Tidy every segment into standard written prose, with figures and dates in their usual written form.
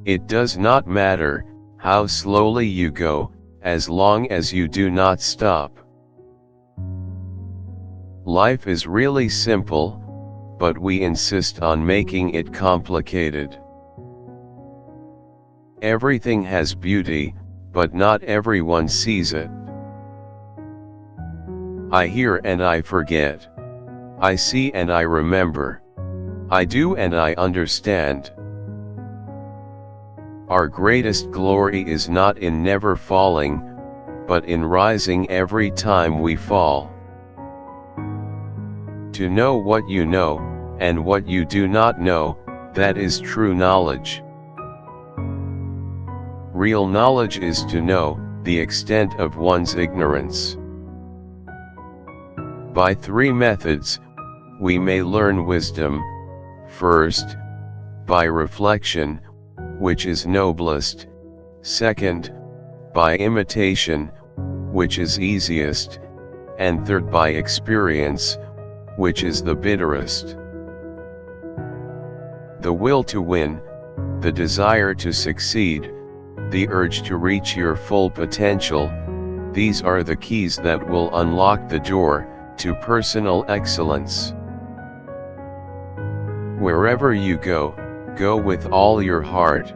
It does not matter how slowly you go, as long as you do not stop. Life is really simple, but we insist on making it complicated. Everything has beauty, but not everyone sees it. I hear and I forget. I see and I remember. I do and I understand. Our greatest glory is not in never falling, but in rising every time we fall. To know what you know, and what you do not know, that is true knowledge. Real knowledge is to know the extent of one's ignorance. By three methods, we may learn wisdom. First, by reflection, which is noblest. Second, by imitation, which is easiest. And third, by experience, which is the bitterest. The will to win, the desire to succeed, the urge to reach your full potential, these are the keys that will unlock the door to personal excellence. Wherever you go, go with all your heart.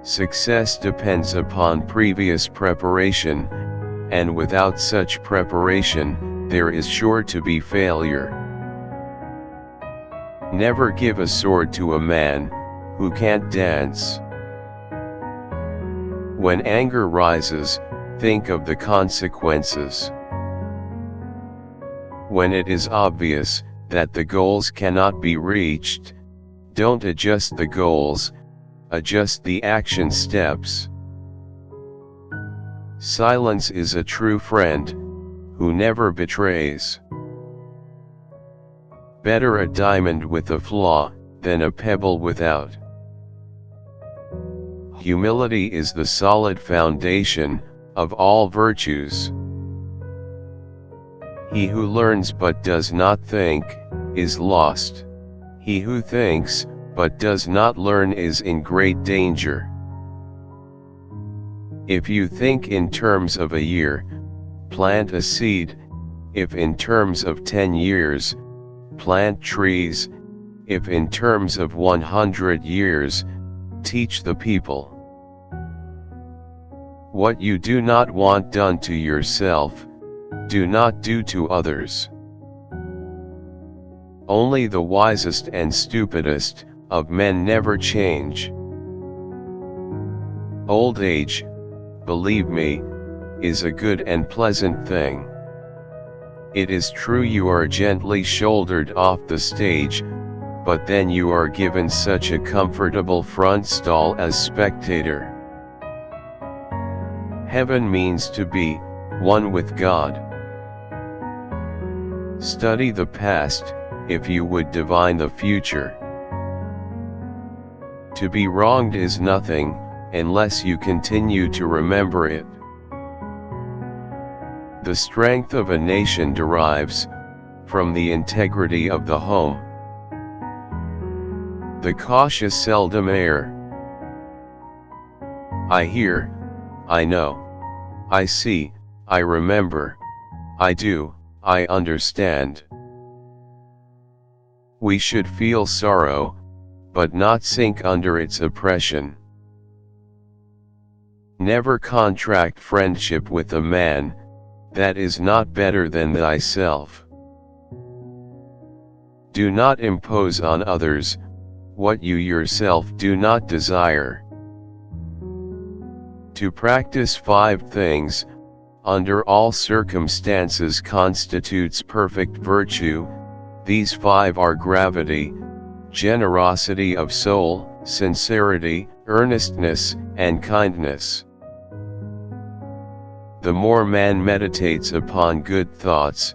Success depends upon previous preparation, and without such preparation, there is sure to be failure. Never give a sword to a man who can't dance. When anger rises, think of the consequences. When it is obvious that the goals cannot be reached, don't adjust the goals, adjust the action steps. Silence is a true friend, who never betrays. Better a diamond with a flaw, than a pebble without. Humility is the solid foundation of all virtues. He who learns but does not think, is lost. He who thinks, but does not learn is in great danger. If you think in terms of a year, plant a seed. If in terms of 10 years, plant trees. If in terms of 100 years, teach the people. What you do not want done to yourself, do not do to others. Only the wisest and stupidest of men never change. Old age, believe me, is a good and pleasant thing. It is true you are gently shouldered off the stage, but then you are given such a comfortable front stall as spectator. Heaven means to be one with God. Study the past, if you would divine the future. To be wronged is nothing, unless you continue to remember it. The strength of a nation derives from the integrity of the home. The cautious seldom err. I hear, I know, I see, I remember, I do, I understand. We should feel sorrow, but not sink under its oppression. Never contract friendship with a man that is not better than thyself. Do not impose on others what you yourself do not desire. To practice 5 things, under all circumstances constitutes perfect virtue. These 5 are gravity, generosity of soul, sincerity, earnestness, and kindness. The more man meditates upon good thoughts,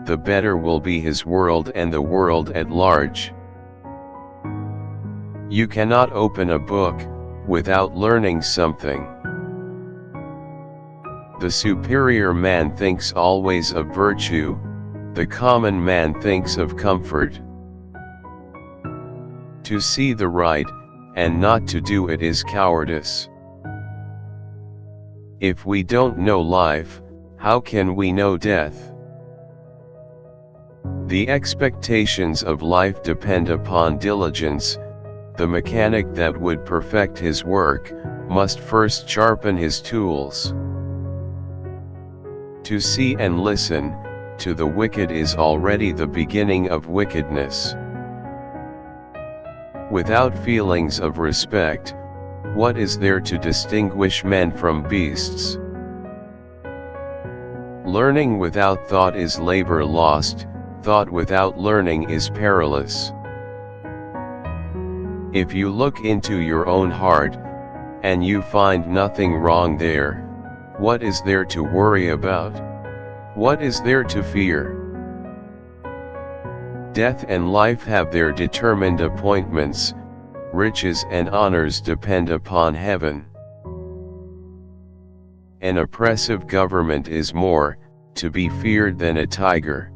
the better will be his world and the world at large. You cannot open a book without learning something. The superior man thinks always of virtue, the common man thinks of comfort. To see the right, and not to do it is cowardice. If we don't know life, how can we know death? The expectations of life depend upon diligence. The mechanic that would perfect his work must first sharpen his tools. To see and listen to the wicked is already the beginning of wickedness. Without feelings of respect, what is there to distinguish men from beasts? Learning without thought is labor lost, thought without learning is perilous. If you look into your own heart, and you find nothing wrong there, what is there to worry about? What is there to fear? Death and life have their determined appointments, riches and honors depend upon heaven. An oppressive government is more to be feared than a tiger.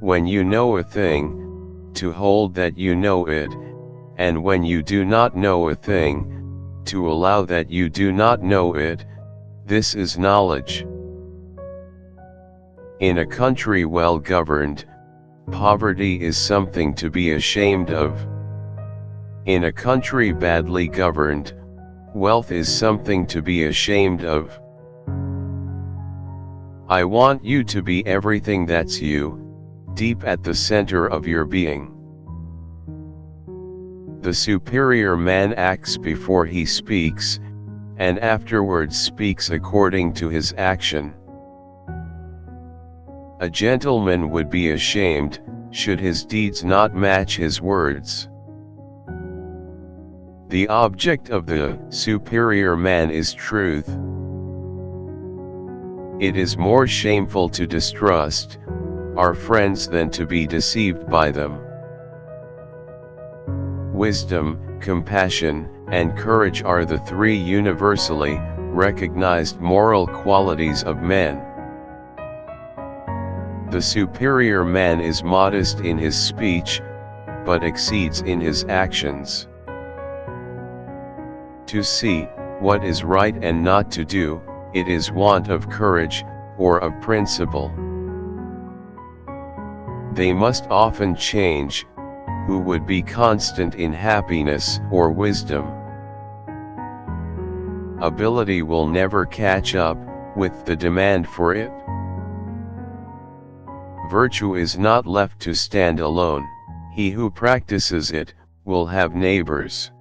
When you know a thing, to hold that you know it, and when you do not know a thing, to allow that you do not know it, this is knowledge. In a country well governed, poverty is something to be ashamed of. In a country badly governed, wealth is something to be ashamed of. I want you to be everything that's you, deep at the center of your being. The superior man acts before he speaks, and afterwards speaks according to his action. A gentleman would be ashamed, should his deeds not match his words. The object of the superior man is truth. It is more shameful to distrust our friends than to be deceived by them. Wisdom, compassion, and courage are the three universally recognized moral qualities of men. The superior man is modest in his speech, but exceeds in his actions. To see what is right and not to do, it is want of courage, or of principle. They must often change, who would be constant in happiness or wisdom. Ability will never catch up with the demand for it. Virtue is not left to stand alone, he who practices it will have neighbors.